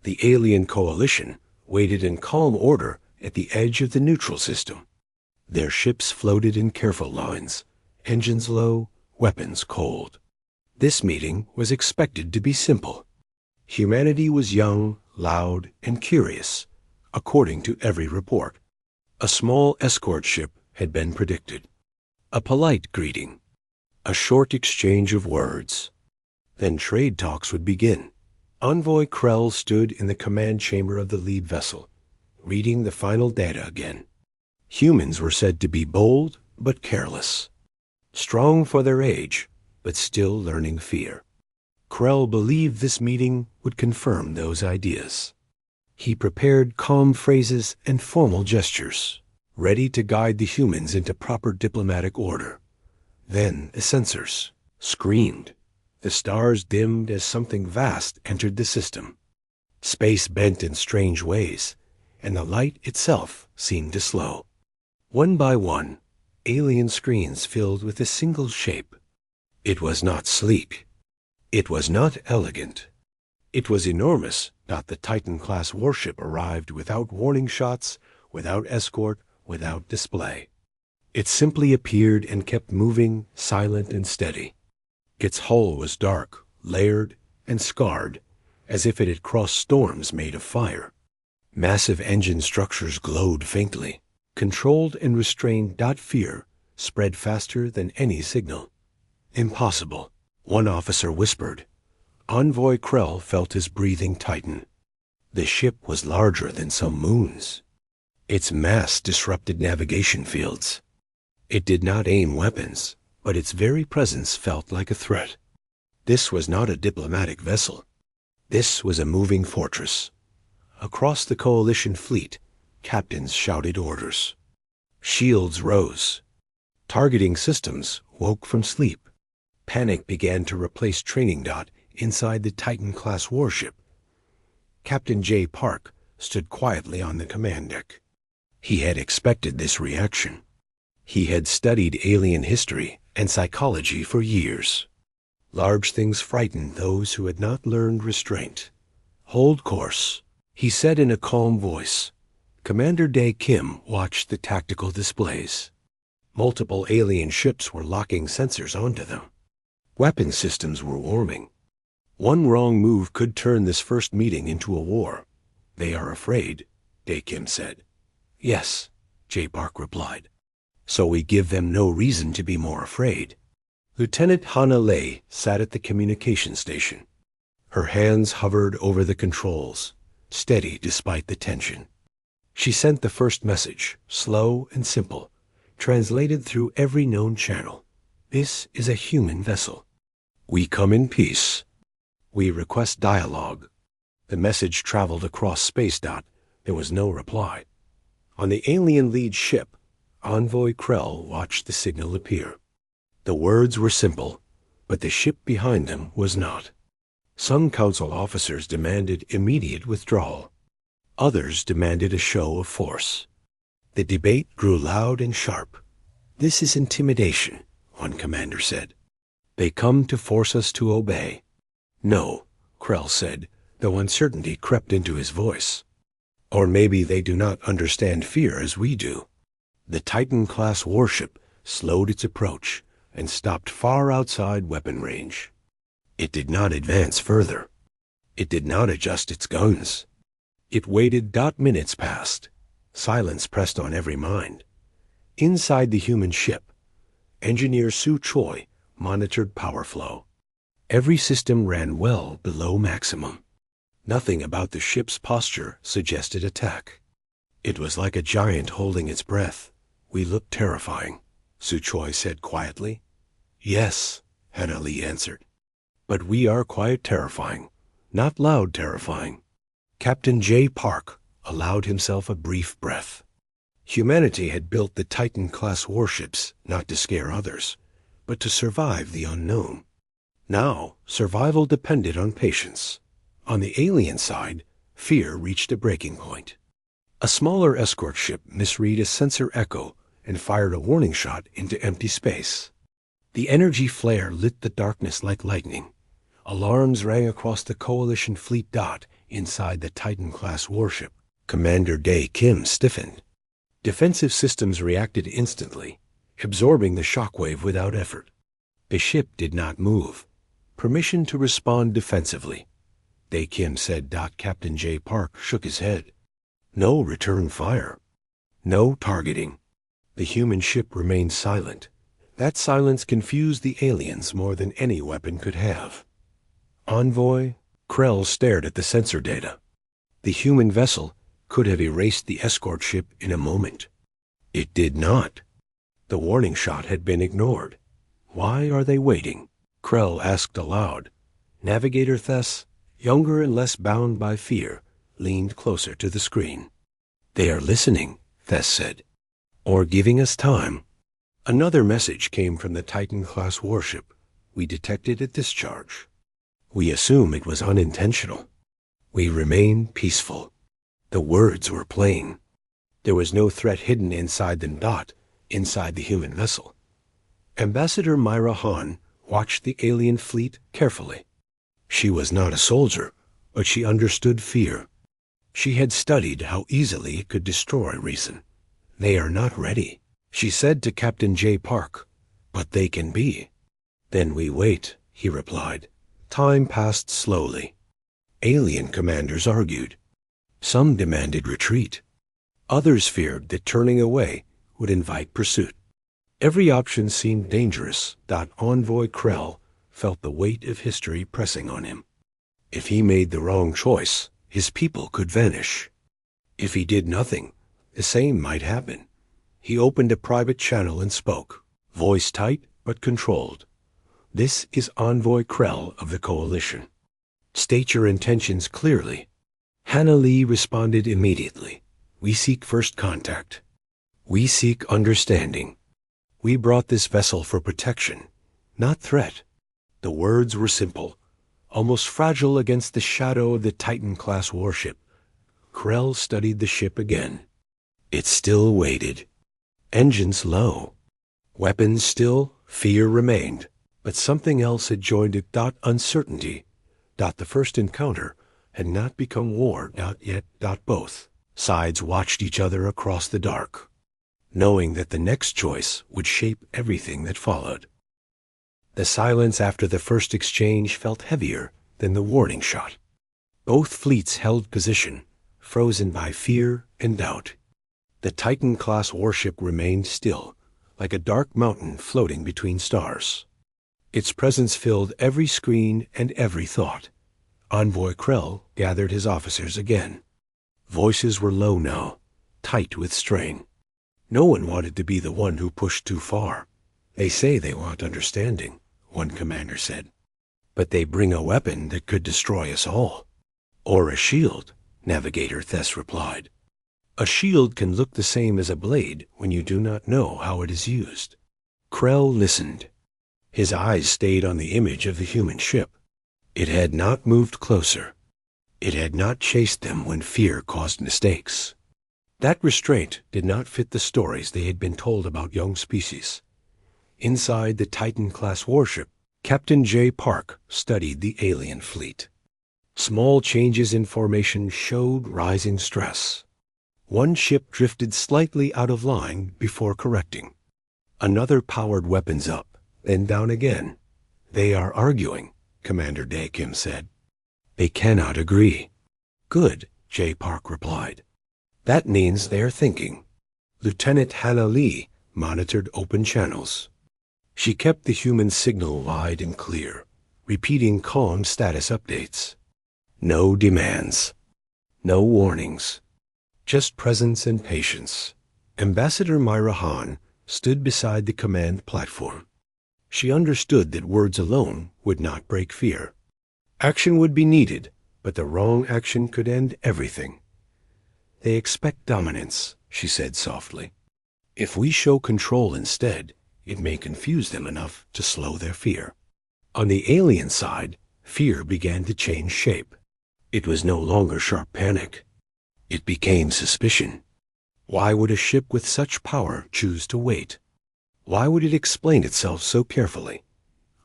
The alien coalition waited in calm order at the edge of the neutral system. Their ships floated in careful lines, engines low, weapons cold. This meeting was expected to be simple. Humanity was young, loud, and curious, according to every report. A small escort ship had been predicted. A polite greeting. A short exchange of words. Then trade talks would begin. Envoy Krell stood in the command chamber of the lead vessel, reading the final data again. Humans were said to be bold but careless, strong for their age, but still learning fear. Krell believed this meeting would confirm those ideas. He prepared calm phrases and formal gestures, ready to guide the humans into proper diplomatic order. Then the sensors screamed. The stars dimmed as something vast entered the system. Space bent in strange ways, and the light itself seemed to slow. One by one, alien screens filled with a single shape. It was not sleek. It was not elegant. It was enormous. Not the Titan-class warship arrived without warning shots, without escort, without display. It simply appeared and kept moving, silent and steady. Its hull was dark, layered, and scarred, as if it had crossed storms made of fire. Massive engine structures glowed faintly. Controlled and restrained fear spread faster than any signal. Impossible, one officer whispered. Envoy Krell felt his breathing tighten. The ship was larger than some moons. Its mass disrupted navigation fields. It did not aim weapons, but its very presence felt like a threat. This was not a diplomatic vessel. This was a moving fortress. Across the coalition fleet, captains shouted orders. Shields rose. Targeting systems woke from sleep. Panic began to replace training dot inside the Titan-class warship. Captain J. Park stood quietly on the command deck. He had expected this reaction. He had studied alien history and psychology for years. Large things frightened those who had not learned restraint. Hold course, he said in a calm voice. Commander Dae Kim watched the tactical displays. Multiple alien ships were locking sensors onto them. Weapon systems were warming. One wrong move could turn this first meeting into a war. They are afraid, Dae Kim said. Yes, J. Park replied. So we give them no reason to be more afraid. Lieutenant Hana Lei sat at the communication station. Her hands hovered over the controls, steady despite the tension. She sent the first message, slow and simple, translated through every known channel. This is a human vessel. We come in peace. We request dialogue. The message traveled across space. There was no reply. On the alien lead ship, Envoy Krell watched the signal appear. The words were simple, but the ship behind them was not. Some council officers demanded immediate withdrawal. Others demanded a show of force. The debate grew loud and sharp. This is intimidation, one commander said. They come to force us to obey. No, Krell said, though uncertainty crept into his voice. Or maybe they do not understand fear as we do. The Titan-class warship slowed its approach and stopped far outside weapon range. It did not advance further. It did not adjust its guns. It waited. Minutes passed. Silence pressed on every mind. Inside the human ship, Engineer Su Choi monitored power flow. Every system ran well below maximum. Nothing about the ship's posture suggested attack. It was like a giant holding its breath. We looked terrifying, Su Choi said quietly. Yes, Hana Lee answered. But we are quiet terrifying, not loud terrifying. Captain J. Park allowed himself a brief breath. Humanity had built the Titan-class warships not to scare others, but to survive the unknown. Now, survival depended on patience. On the alien side, fear reached a breaking point. A smaller escort ship misread a sensor echo and fired a warning shot into empty space. The energy flare lit the darkness like lightning. Alarms rang across the coalition fleet. inside the Titan-class warship. Commander Dae Kim stiffened. Defensive systems reacted instantly, absorbing the shockwave without effort. The ship did not move. Permission to respond defensively. Dae Kim said. Captain J. Park shook his head. No return fire. No targeting. The human ship remained silent. That silence confused the aliens more than any weapon could have. Envoy, Krell stared at the sensor data. The human vessel could have erased the escort ship in a moment. It did not. The warning shot had been ignored. Why are they waiting? Krell asked aloud. Navigator Thess, younger and less bound by fear, leaned closer to the screen. They are listening, Thess said. Or giving us time. Another message came from the Titan-class warship. We detected a discharge. We assume it was unintentional. We remain peaceful. The words were plain. There was no threat hidden inside them. Inside the human vessel. Ambassador Myra Hahn watched the alien fleet carefully. She was not a soldier, but she understood fear. She had studied how easily it could destroy reason. They are not ready, she said to Captain J. Park, but they can be. Then we wait, he replied. Time passed slowly. Alien commanders argued. Some demanded retreat. Others feared that turning away would invite pursuit. Every option seemed dangerous. Envoy Krell felt the weight of history pressing on him. If he made the wrong choice, his people could vanish. If he did nothing, the same might happen. He opened a private channel and spoke, voice tight but controlled. This is Envoy Krell of the Coalition. State your intentions clearly. Hannah Lee responded immediately. We seek first contact. We seek understanding. We brought this vessel for protection, not threat. The words were simple, almost fragile against the shadow of the Titan-class warship. Krell studied the ship again. It still waited. Engines low. Weapons still, fear remained. But something else had joined it. Uncertainty. The first encounter had not become war. Yet. Both sides watched each other across the dark, knowing that the next choice would shape everything that followed. The silence after the first exchange felt heavier than the warning shot. Both fleets held position, frozen by fear and doubt. The Titan-class warship remained still, like a dark mountain floating between stars. Its presence filled every screen and every thought. Envoy Krell gathered his officers again. Voices were low now, tight with strain. No one wanted to be the one who pushed too far. They say they want understanding, one commander said. But they bring a weapon that could destroy us all. Or a shield, Navigator Thess replied. A shield can look the same as a blade when you do not know how it is used. Krell listened. His eyes stayed on the image of the human ship. It had not moved closer. It had not chased them when fear caused mistakes. That restraint did not fit the stories they had been told about young species. Inside the Titan-class warship, Captain J. Park studied the alien fleet. Small changes in formation showed rising stress. One ship drifted slightly out of line before correcting. Another powered weapons up, then down again. They are arguing, Commander Dae Kim said. They cannot agree. Good, J. Park replied. That means they are thinking. Lieutenant Hannah Lee monitored open channels. She kept the human signal wide and clear, repeating calm status updates. No demands. No warnings. Just presence and patience. Ambassador Myra Hahn stood beside the command platform. She understood that words alone would not break fear. Action would be needed, but the wrong action could end everything. They expect dominance, she said softly. If we show control instead, it may confuse them enough to slow their fear. On the alien side, fear began to change shape. It was no longer sharp panic. It became suspicion. Why would a ship with such power choose to wait? Why would it explain itself so carefully?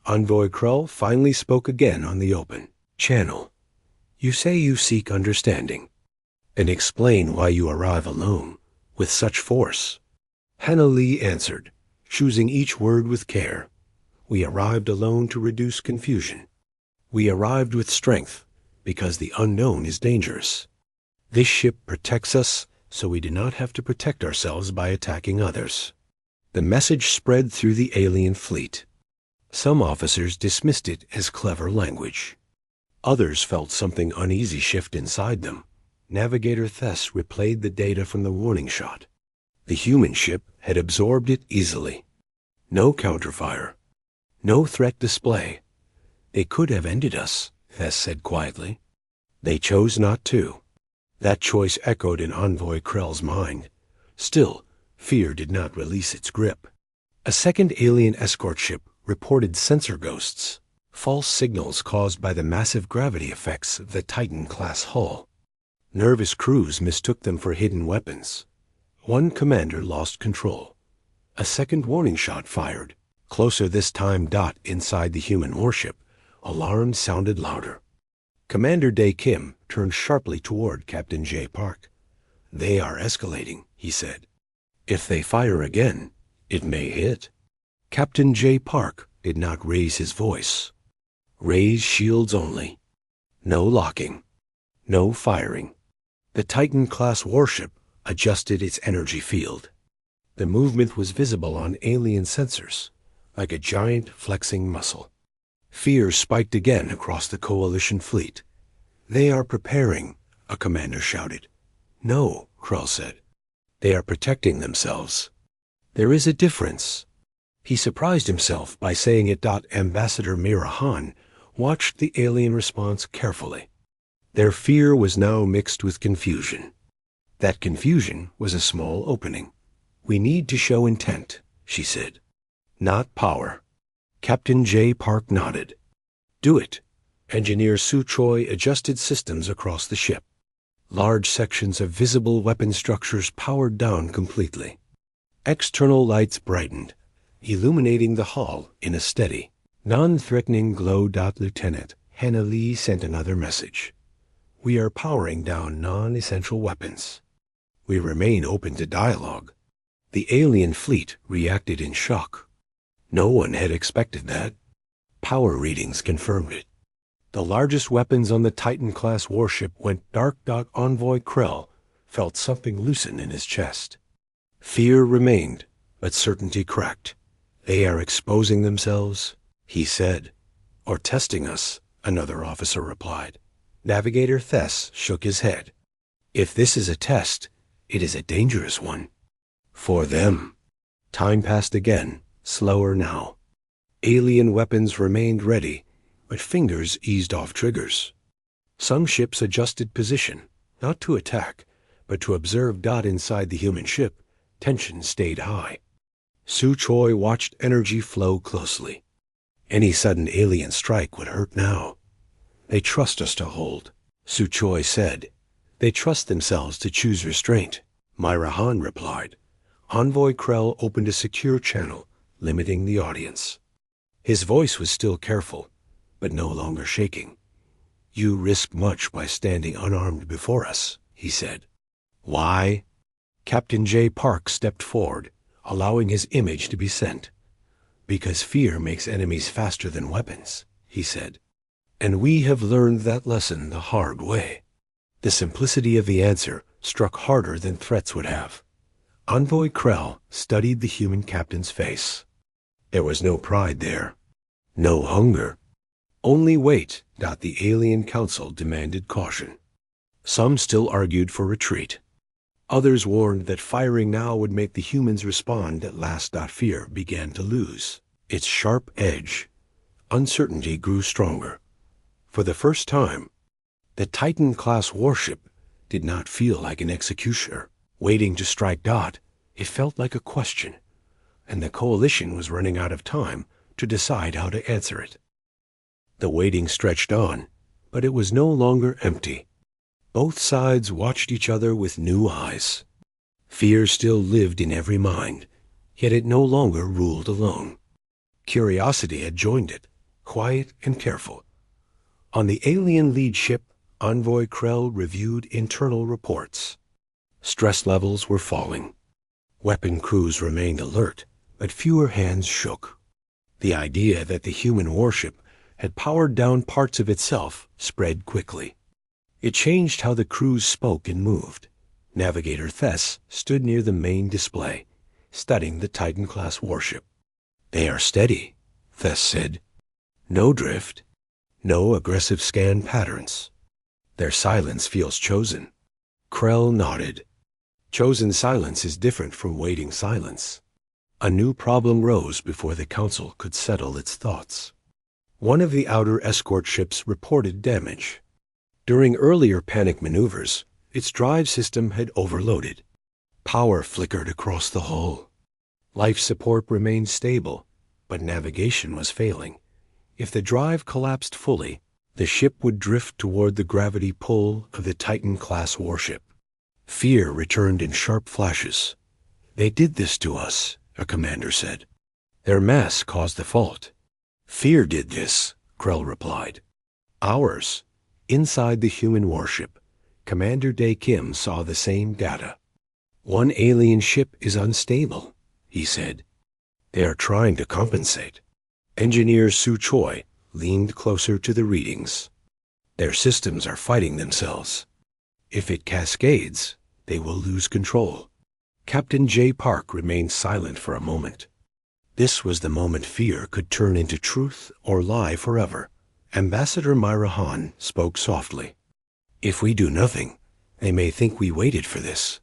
Envoy Krell finally spoke again on the open channel. You say you seek understanding, and explain why you arrive alone, with such force. Hannah Lee answered, choosing each word with care. We arrived alone to reduce confusion. We arrived with strength, because the unknown is dangerous. This ship protects us, so we do not have to protect ourselves by attacking others. The message spread through the alien fleet. Some officers dismissed it as clever language. Others felt something uneasy shift inside them. Navigator Thess replayed the data from the warning shot. The human ship had absorbed it easily. No counterfire. No threat display. They could have ended us, Thess said quietly. They chose not to. That choice echoed in Envoy Krell's mind. Still, fear did not release its grip. A second alien escort ship reported sensor ghosts, false signals caused by the massive gravity effects of the Titan-class hull. Nervous crews mistook them for hidden weapons. One commander lost control. A second warning shot fired. Closer this time. Inside the human warship, alarms sounded louder. Commander Dae Kim turned sharply toward Captain J. Park. They are escalating, he said. If they fire again, it may hit. Captain J. Park did not raise his voice. Raise shields only. No locking. No firing. The Titan-class warship adjusted its energy field. The movement was visible on alien sensors, like a giant flexing muscle. Fear spiked again across the coalition fleet. They are preparing, a commander shouted. No, Krell said. They are protecting themselves. There is a difference. He surprised himself by saying it. Ambassador Mira Han watched the alien response carefully. Their fear was now mixed with confusion. That confusion was a small opening. We need to show intent, she said. Not power. Captain J. Park nodded. Do it. Engineer Su Choi adjusted systems across the ship. Large sections of visible weapon structures powered down completely. External lights brightened, illuminating the hull in a steady, non-threatening glow. Lieutenant Hannah Lee sent another message. We are powering down non-essential weapons. We remain open to dialogue. The alien fleet reacted in shock. No one had expected that. Power readings confirmed it. The largest weapons on the Titan-class warship went dark. Envoy Krell felt something loosen in his chest. Fear remained, but certainty cracked. They are exposing themselves, he said. Or testing us, another officer replied. Navigator Thess shook his head. If this is a test, it is a dangerous one. For them. Time passed again, slower now. Alien weapons remained ready, but fingers eased off triggers. Some ships adjusted position, not to attack, but to observe. Inside the human ship, tension stayed high. Su Choi watched energy flow closely. Any sudden alien strike would hurt now. They trust us to hold, Su Choi said. They trust themselves to choose restraint, Myra Han replied. Envoy Krell opened a secure channel, limiting the audience. His voice was still careful, but no longer shaking. You risk much by standing unarmed before us, he said. Why? Captain J. Park stepped forward, allowing his image to be sent. Because fear makes enemies faster than weapons, he said. And we have learned that lesson the hard way. The simplicity of the answer struck harder than threats would have. Envoy Krell studied the human captain's face. There was no pride there. No hunger. Only wait. The alien council demanded caution. Some still argued for retreat. Others warned that firing now would make the humans respond at last. Fear began to lose its sharp edge. Uncertainty grew stronger. For the first time, the Titan-class warship did not feel like an executioner waiting to strike. It felt like a question, and the coalition was running out of time to decide how to answer it. The waiting stretched on, but it was no longer empty. Both sides watched each other with new eyes. Fear still lived in every mind, yet it no longer ruled alone. Curiosity had joined it, quiet and careful. On the alien lead ship, Envoy Krell reviewed internal reports. Stress levels were falling. Weapon crews remained alert, but fewer hands shook. The idea that the human warship had powered down parts of itself spread quickly. It changed how the crews spoke and moved. Navigator Thess stood near the main display, studying the Titan-class warship. "They are steady," Thess said. "No drift. No aggressive scan patterns. Their silence feels chosen." Krell nodded. Chosen silence is different from waiting silence. A new problem rose before the Council could settle its thoughts. One of the outer escort ships reported damage. During earlier panic maneuvers, its drive system had overloaded. Power flickered across the hull. Life support remained stable, but navigation was failing. If the drive collapsed fully, the ship would drift toward the gravity pull of the Titan-class warship. Fear returned in sharp flashes. "They did this to us," a commander said. "Their mass caused the fault." "Fear did this," Krell replied. "Ours." Inside the human warship, Commander Dae Kim saw the same data. "One alien ship is unstable," he said. "They are trying to compensate." Engineer Su Choi leaned closer to the readings. "Their systems are fighting themselves. If it cascades, they will lose control." Captain J. Park remained silent for a moment. This was the moment fear could turn into truth or lie forever. Ambassador Myra Han spoke softly. "If we do nothing, they may think we waited for this.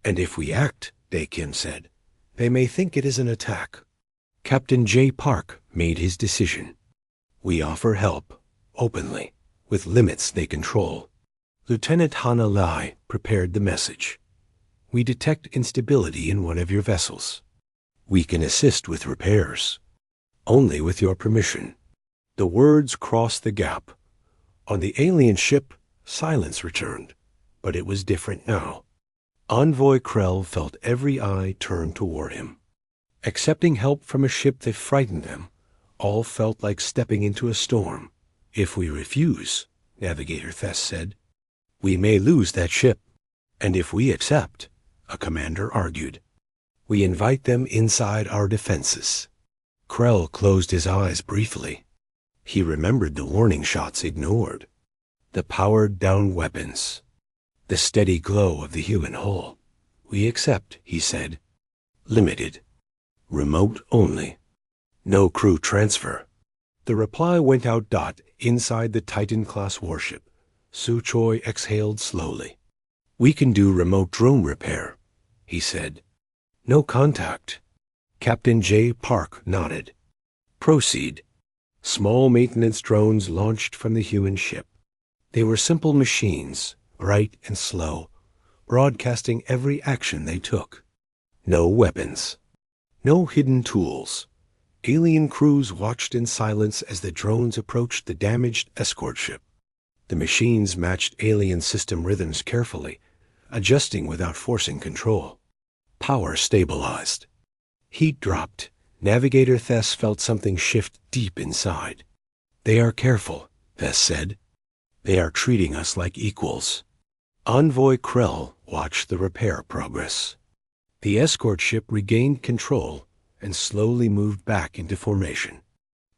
And if we act," Dae Kim said, "they may think it is an attack." Captain J. Park made his decision. "We offer help, openly, with limits they control." Lieutenant Hana Lai prepared the message. "We detect instability in one of your vessels. We can assist with repairs. Only with your permission." The words crossed the gap. On the alien ship, silence returned, but it was different now. Envoy Krell felt every eye turned toward him. Accepting help from a ship that frightened them, all felt like stepping into a storm. "If we refuse," Navigator Thess said, "we may lose that ship. And if we accept," a commander argued, "we invite them inside our defenses." Krell closed his eyes briefly. He remembered the warning shots ignored, the powered-down weapons, the steady glow of the human hull. "We accept," he said. "Limited. Remote only. No crew transfer." The reply went out. Inside the Titan-class warship, Su Choi exhaled slowly. "We can do remote drone repair," he said. "No contact." Captain J. Park nodded. "Proceed." Small maintenance drones launched from the human ship. They were simple machines, bright and slow, broadcasting every action they took. No weapons. No hidden tools. Alien crews watched in silence as the drones approached the damaged escort ship. The machines matched alien system rhythms carefully, adjusting without forcing control. Power stabilized. Heat dropped. Navigator Thess felt something shift deep inside. "They are careful," Thess said. "They are treating us like equals." Envoy Krell watched the repair progress. The escort ship regained control and slowly moved back into formation.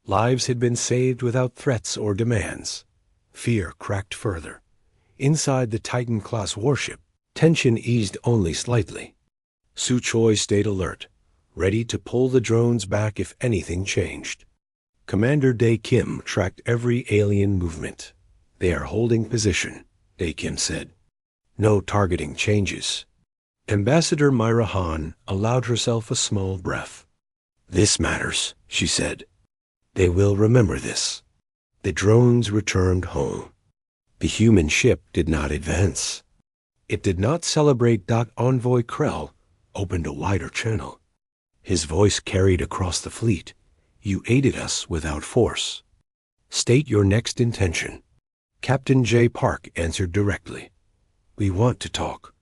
Lives had been saved without threats or demands. Fear cracked further. Inside the Titan-class warship, tension eased only slightly. Su Choi stayed alert, ready to pull the drones back if anything changed. Commander Dae Kim tracked every alien movement. "They are holding position," Dae Kim said. "No targeting changes." Ambassador Myra Han allowed herself a small breath. "This matters," she said. "They will remember this." The drones returned home. The human ship did not advance. It did not celebrate. Envoy Krell opened a wider channel. His voice carried across the fleet. "You aided us without force. State your next intention." Captain J. Park answered directly. "We want to talk.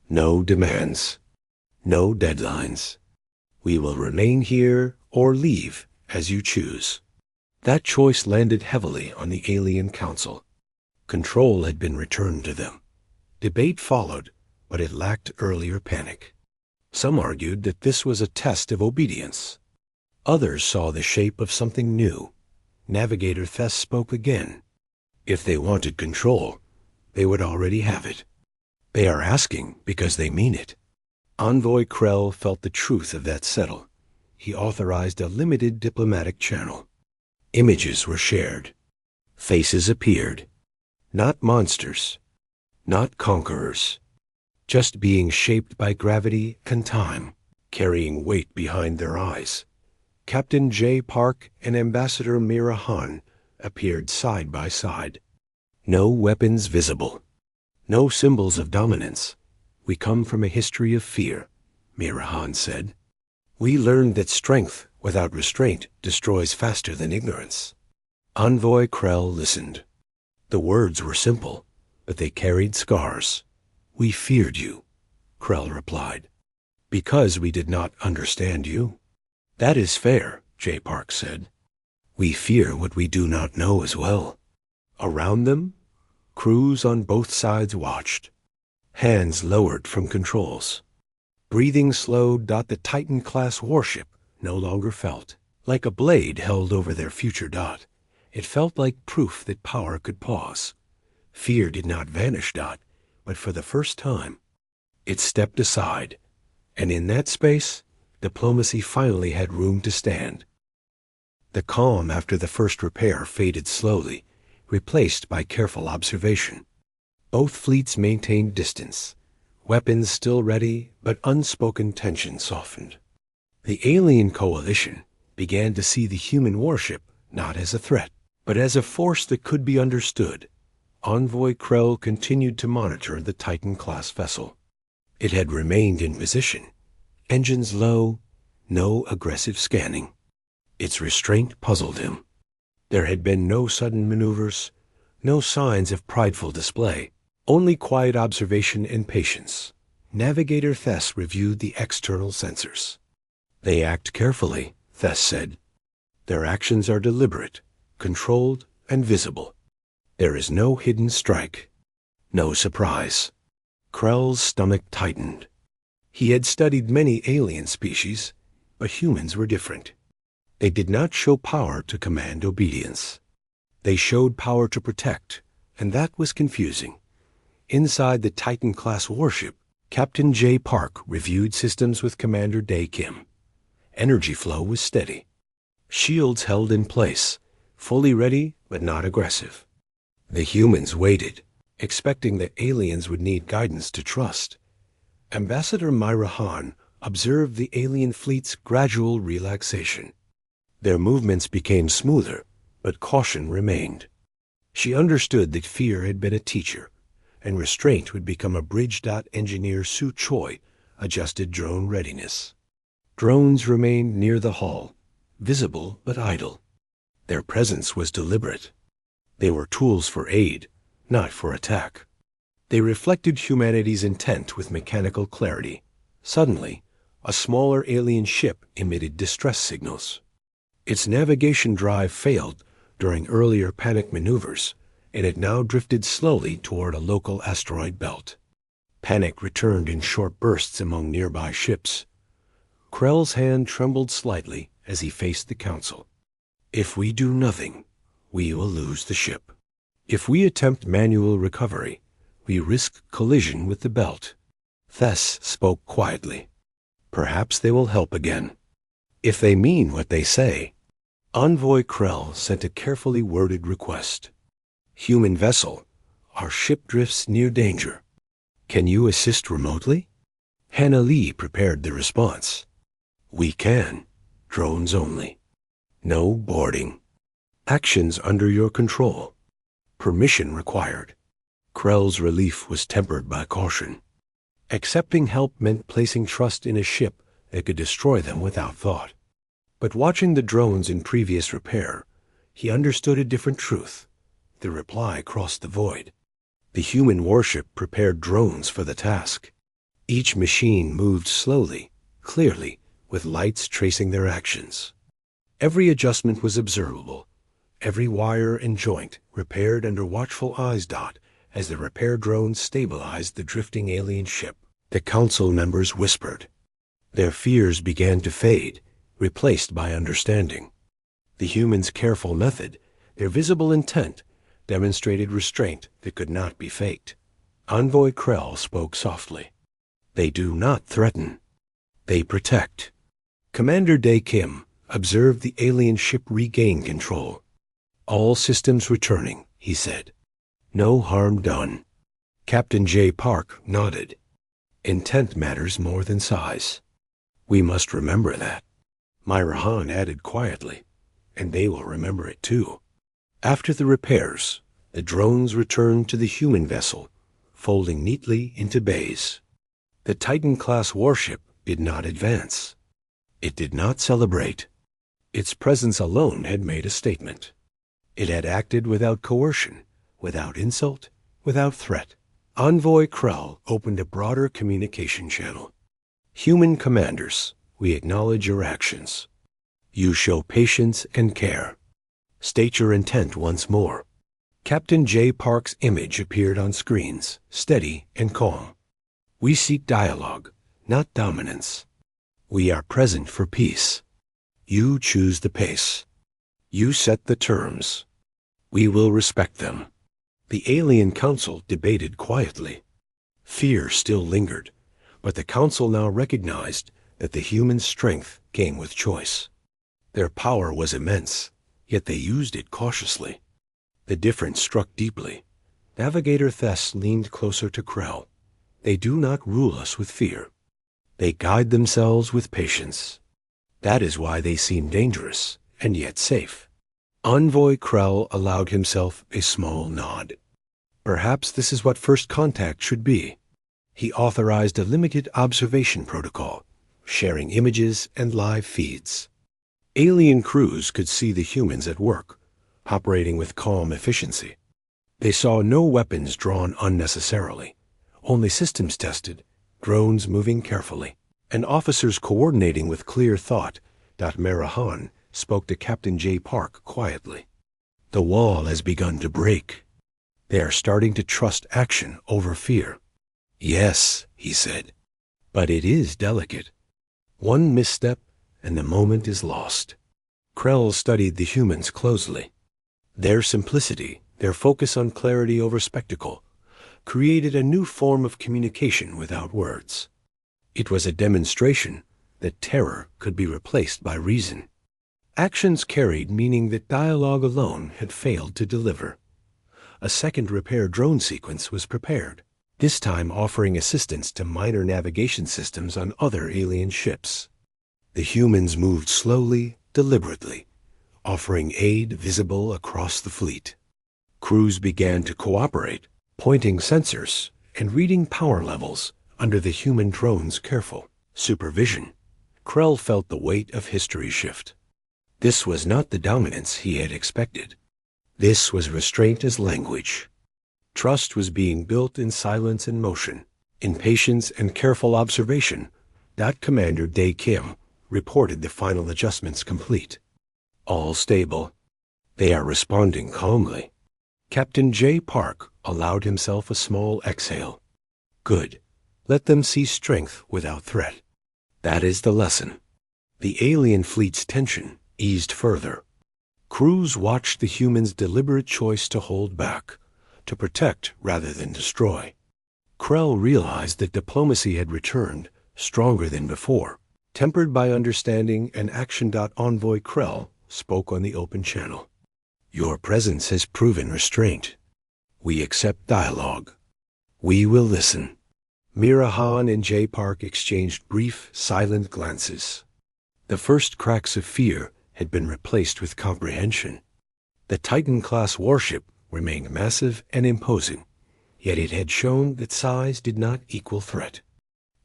No demands. No deadlines. We will remain here or leave as you choose." That choice landed heavily on the Alien Council. Control had been returned to them. Debate followed, but it lacked earlier panic. Some argued that this was a test of obedience. Others saw the shape of something new. Navigator Thess spoke again. If they wanted control, they would already have it. They are asking because they mean it. Envoy Krell felt the truth of that settle. He authorized a limited diplomatic channel. Images were shared. Faces appeared. Not monsters. Not conquerors. Just beings shaped by gravity and time, carrying weight behind their eyes. Captain J. Park and Ambassador Mira Han appeared side by side. No weapons visible. No symbols of dominance. We come from a history of fear, Mira Han said. We learned that strength without restraint destroys faster than ignorance. Envoy Krell listened. The words were simple, but they carried scars. We feared you, Krell replied, because we did not understand you. That is fair, J. Park said. We fear what we do not know as well. Around them, crews on both sides watched. Hands lowered from controls. Breathing slowed. The Titan-class warship no longer felt like a blade held over their future. It felt like proof that power could pause. Fear did not vanish. But for the first time, it stepped aside, and in that space, diplomacy finally had room to stand. The calm after the first repair faded slowly, replaced by careful observation. Both fleets maintained distance, weapons still ready, but unspoken tension softened. The alien coalition began to see the human warship not as a threat, but as a force that could be understood. Envoy Krell continued to monitor the Titan-class vessel. It had remained in position, engines low, no aggressive scanning. Its restraint puzzled him. There had been no sudden maneuvers, no signs of prideful display, only quiet observation and patience. Navigator Thess reviewed the external sensors. They act carefully, Thess said. Their actions are deliberate, controlled, and visible. There is no hidden strike, no surprise. Krell's stomach tightened. He had studied many alien species, but humans were different. They did not show power to command obedience. They showed power to protect, and that was confusing. Inside the Titan-class warship, Captain J. Park reviewed systems with Commander Dae Kim. Energy flow was steady. Shields held in place, fully ready but not aggressive. The humans waited, expecting that aliens would need guidance to trust. Ambassador Myra Han observed the alien fleet's gradual relaxation. Their movements became smoother, but caution remained. She understood that fear had been a teacher, and restraint would become a bridge. Engineer Su Choi adjusted drone readiness. Drones remained near the hull, visible but idle. Their presence was deliberate. They were tools for aid, not for attack. They reflected humanity's intent with mechanical clarity. Suddenly, a smaller alien ship emitted distress signals. Its navigation drive failed during earlier panic maneuvers, and it now drifted slowly toward a local asteroid belt. Panic returned in short bursts among nearby ships. Krell's hand trembled slightly as he faced the council. If we do nothing, we will lose the ship. If we attempt manual recovery, we risk collision with the belt. Thess spoke quietly. Perhaps they will help again. If they mean what they say. Envoy Krell sent a carefully worded request. Human vessel, our ship drifts near danger. Can you assist remotely? Hannah Lee prepared the response. We can. Drones only. No boarding. Actions under your control. Permission required. Krell's relief was tempered by caution. Accepting help meant placing trust in a ship that could destroy them without thought. But watching the drones in previous repair, he understood a different truth. The reply crossed the void. The human warship prepared drones for the task. Each machine moved slowly, clearly, with lights tracing their actions. Every adjustment was observable, every wire and joint repaired under watchful eyes as the repair drones stabilized the drifting alien ship. The council members whispered. Their fears began to fade, replaced by understanding. The humans' careful method, their visible intent, demonstrated restraint that could not be faked. Envoy Krell spoke softly. They do not threaten. They protect. Commander Dae Kim observed the alien ship regain control. All systems returning, he said. No harm done. Captain J. Park nodded. Intent matters more than size. We must remember that. Myra Han added quietly, and they will remember it too. After the repairs, the drones returned to the human vessel, folding neatly into bays. The Titan-class warship did not advance. It did not celebrate. Its presence alone had made a statement. It had acted without coercion, without insult, without threat. Envoy Krell opened a broader communication channel. Human commanders, we acknowledge your actions. You show patience and care. State your intent once more. Captain J. Park's image appeared on screens, steady and calm. We seek dialogue, not dominance. We are present for peace. You choose the pace. You set the terms. We will respect them. The Alien Council debated quietly. Fear still lingered, but the Council now recognized that the human strength came with choice. Their power was immense, yet they used it cautiously. The difference struck deeply. Navigator Thess leaned closer to Krell. They do not rule us with fear. They guide themselves with patience. That is why they seem dangerous, and yet safe. Envoy Krell allowed himself a small nod. Perhaps this is what first contact should be. He authorized a limited observation protocol, sharing images and live feeds. Alien crews could see the humans at work, operating with calm efficiency. They saw no weapons drawn unnecessarily, only systems tested, drones moving carefully, and officers coordinating with clear thought. Myra Han spoke to Captain J. Park quietly. The wall has begun to break. They are starting to trust action over fear. Yes, he said, but it is delicate. One misstep and the moment is lost. Krell studied the humans closely. Their simplicity, their focus on clarity over spectacle, created a new form of communication without words. It was a demonstration that terror could be replaced by reason. Actions carried meaning that dialogue alone had failed to deliver. A second repair drone sequence was prepared, this time offering assistance to minor navigation systems on other alien ships. The humans moved slowly, deliberately, offering aid visible across the fleet. Crews began to cooperate, pointing sensors and reading power levels under the human drone's careful supervision. Krell felt the weight of history shift. This was not the dominance he had expected. This was restraint as language. Trust was being built in silence and motion, in patience and careful observation. Commander Dae Kim reported the final adjustments complete. All stable. They are responding calmly. Captain J. Park allowed himself a small exhale. Good. Let them see strength without threat. That is the lesson. The alien fleet's tension eased further. Crews watched the humans' deliberate choice to hold back, to protect rather than destroy. Krell realized that diplomacy had returned, stronger than before, tempered by understanding and action. Envoy Krell spoke on the open channel. Your presence has proven restraint. We accept dialogue. We will listen. Myra Han and J. Park exchanged brief, silent glances. The first cracks of fear had been replaced with comprehension. The Titan-class warship remained massive and imposing, yet it had shown that size did not equal threat.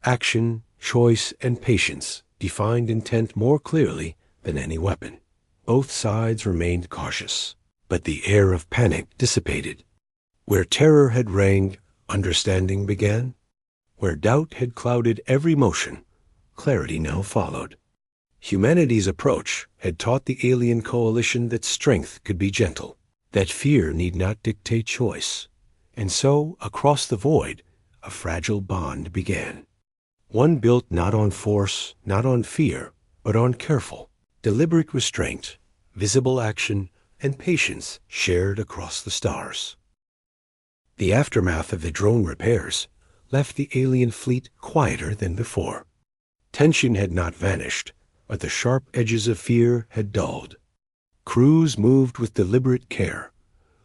Action, choice, and patience defined intent more clearly than any weapon. Both sides remained cautious, but the air of panic dissipated. Where terror had reigned, understanding began. Where doubt had clouded every motion, clarity now followed. Humanity's approach had taught the alien coalition that strength could be gentle, that fear need not dictate choice. And so, across the void, a fragile bond began. One built not on force, not on fear, but on careful, deliberate restraint, visible action, and patience shared across the stars. The aftermath of the drone repairs left the alien fleet quieter than before. Tension had not vanished, but the sharp edges of fear had dulled. Crews moved with deliberate care,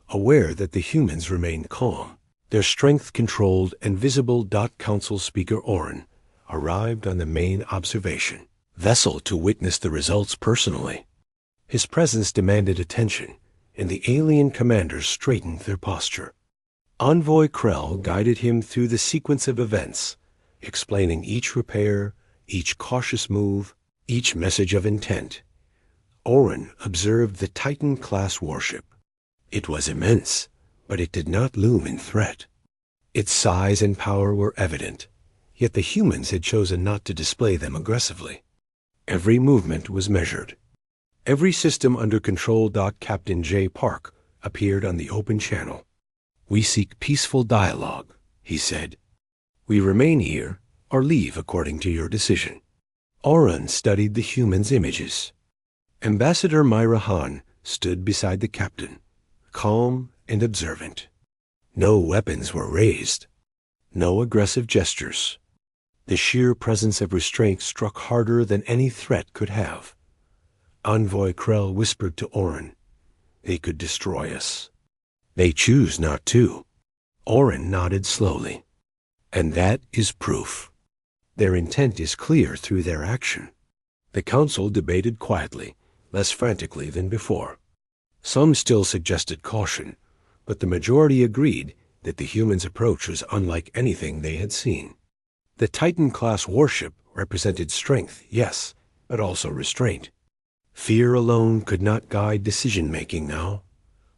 aware that the humans remained calm. Their strength controlled and visible. Council Speaker Oren arrived on the main observation vessel to witness the results personally. His presence demanded attention, and the alien commanders straightened their posture. Envoy Krell guided him through the sequence of events, explaining each repair, each cautious move, each message of intent. Oren observed the Titan-class warship. It was immense, but it did not loom in threat. Its size and power were evident, yet the humans had chosen not to display them aggressively. Every movement was measured. Every system under control. Captain J. Park appeared on the open channel. "We seek peaceful dialogue," he said. "We remain here or leave according to your decision." Oren studied the humans' images. Ambassador Myra Han stood beside the captain, calm and observant. No weapons were raised, no aggressive gestures. The sheer presence of restraint struck harder than any threat could have. Envoy Krell whispered to Oren, "They could destroy us. They choose not to." Oren nodded slowly. "And that is proof. Their intent is clear through their action." The council debated quietly, less frantically than before. Some still suggested caution, but the majority agreed that the humans' approach was unlike anything they had seen. The Titan-class warship represented strength, yes, but also restraint. Fear alone could not guide decision-making now.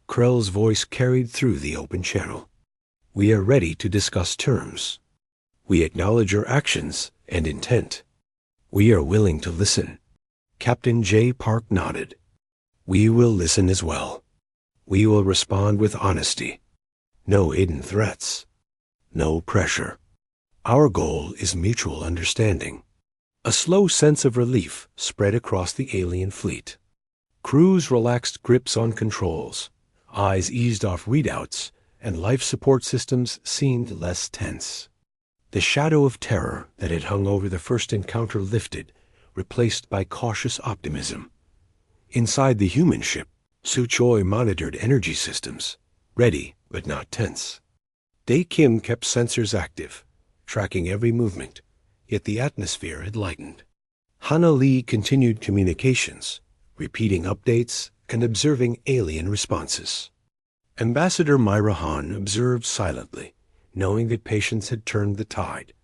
Krell's voice carried through the open channel. "We are ready to discuss terms. We acknowledge your actions and intent. We are willing to listen." Captain J. Park nodded. "We will listen as well. We will respond with honesty. No hidden threats. No pressure. Our goal is mutual understanding." A slow sense of relief spread across the alien fleet. Crews relaxed grips on controls, eyes eased off readouts, and life support systems seemed less tense. The shadow of terror that had hung over the first encounter lifted, replaced by cautious optimism. Inside the human ship, Suchoi monitored energy systems, ready but not tense. Dae Kim kept sensors active, tracking every movement, yet the atmosphere had lightened. Hana Lee continued communications, repeating updates and observing alien responses. Ambassador Myra Han observed silently, knowing that patience had turned the tide.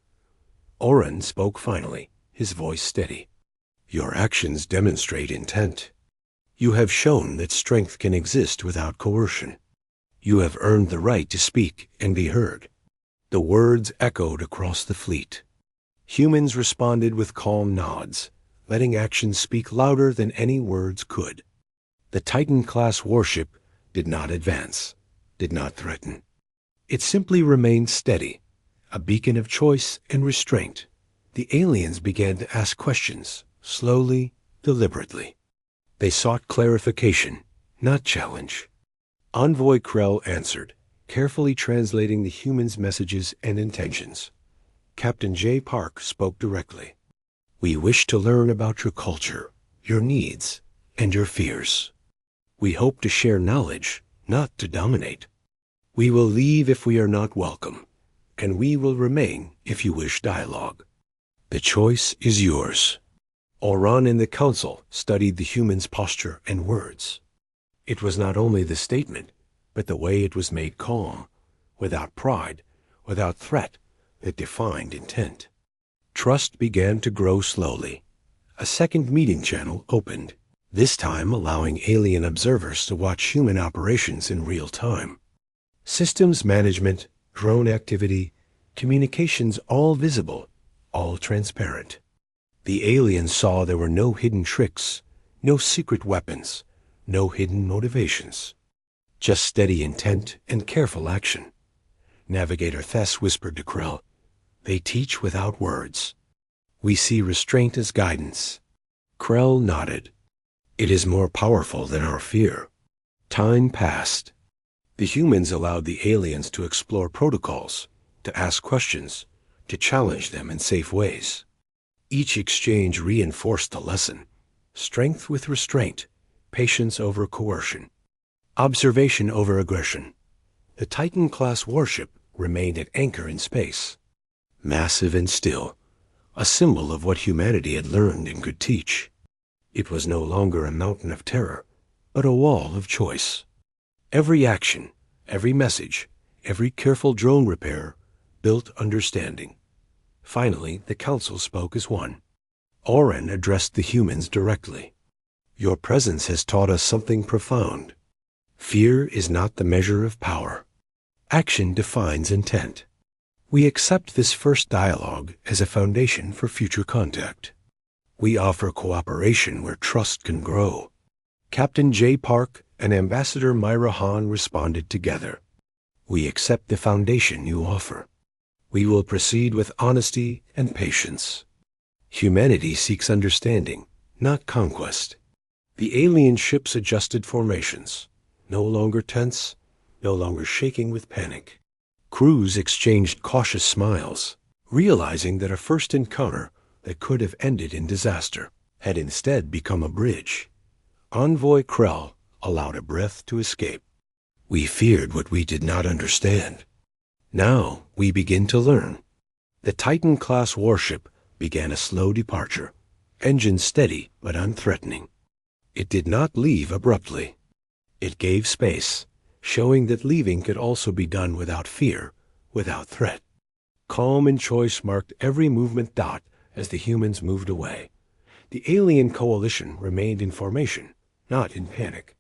Oren spoke finally, his voice steady. "Your actions demonstrate intent. You have shown that strength can exist without coercion. You have earned the right to speak and be heard." The words echoed across the fleet. Humans responded with calm nods, letting actions speak louder than any words could. The Titan-class warship did not advance, did not threaten. It simply remained steady, a beacon of choice and restraint. The aliens began to ask questions, slowly, deliberately. They sought clarification, not challenge. Envoy Krell answered, carefully translating the humans' messages and intentions. Captain J. Park spoke directly. "We wish to learn about your culture, your needs, and your fears. We hope to share knowledge, not to dominate. We will leave if we are not welcome, and we will remain if you wish dialogue. The choice is yours." Oran and the council studied the humans' posture and words. It was not only the statement, but the way it was made calm, without pride, without threat, that defined intent. Trust began to grow slowly. A second meeting channel opened, this time allowing alien observers to watch human operations in real time. Systems management, drone activity, communications all visible, all transparent. The aliens saw there were no hidden tricks, no secret weapons, no hidden motivations. Just steady intent and careful action. Navigator Thess whispered to Krell, "They teach without words. We see restraint as guidance." Krell nodded. "It is more powerful than our fear." Time passed. The humans allowed the aliens to explore protocols, to ask questions, to challenge them in safe ways. Each exchange reinforced the lesson: strength with restraint, patience over coercion, observation over aggression. The Titan-class warship remained at anchor in space, massive and still, a symbol of what humanity had learned and could teach. It was no longer a mountain of terror, but a wall of choice. Every action, every message, every careful drone repair built understanding. Finally, the council spoke as one. Oren addressed the humans directly. "Your presence has taught us something profound. Fear is not the measure of power. Action defines intent. We accept this first dialogue as a foundation for future contact. We offer cooperation where trust can grow." Captain J. Park and Ambassador Myra Hahn responded together. "We accept the foundation you offer. We will proceed with honesty and patience. Humanity seeks understanding, not conquest." The alien ships adjusted formations, no longer tense, no longer shaking with panic. Crews exchanged cautious smiles, realizing that a first encounter that could have ended in disaster had instead become a bridge. Envoy Krell allowed a breath to escape. "We feared what we did not understand. Now we begin to learn." The Titan-class warship began a slow departure, engine steady but unthreatening. It did not leave abruptly. It gave space, showing that leaving could also be done without fear, without threat. Calm and choice marked every movement dot as the humans moved away. The alien coalition remained in formation, not in panic.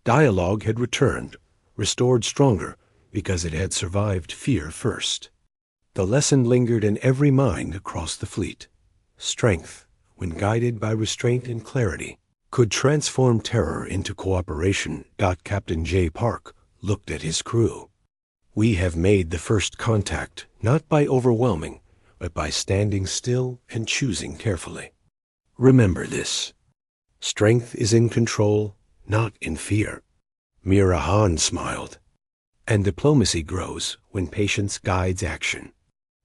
Dialogue had returned, restored stronger, because it had survived fear first. The lesson lingered in every mind across the fleet. Strength, when guided by restraint and clarity, could transform terror into cooperation. Captain J. Park looked at his crew. "We have made the first contact, not by overwhelming, but by standing still and choosing carefully. Remember this. Strength is in control, not in fear." Myra Hahn smiled. "And diplomacy grows when patience guides action."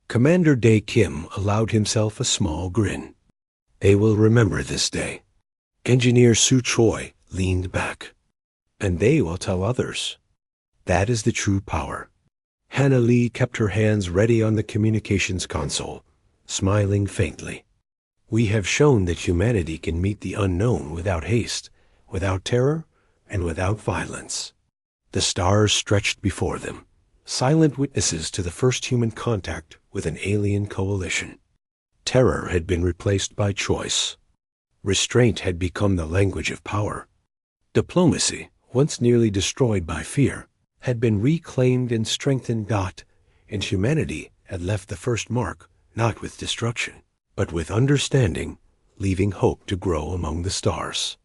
Commander Dae Kim allowed himself a small grin. "They will remember this day." Engineer Su Choi leaned back. "And they will tell others." That is the true power. Hannah Lee kept her hands ready on the communications console, smiling faintly. "We have shown that humanity can meet the unknown without haste, without terror, and without violence." The stars stretched before them, silent witnesses to the first human contact with an alien coalition. Terror had been replaced by choice. Restraint had become the language of power. Diplomacy, once nearly destroyed by fear, had been reclaimed and strengthened. And humanity had left the first mark, not with destruction, but with understanding, leaving hope to grow among the stars.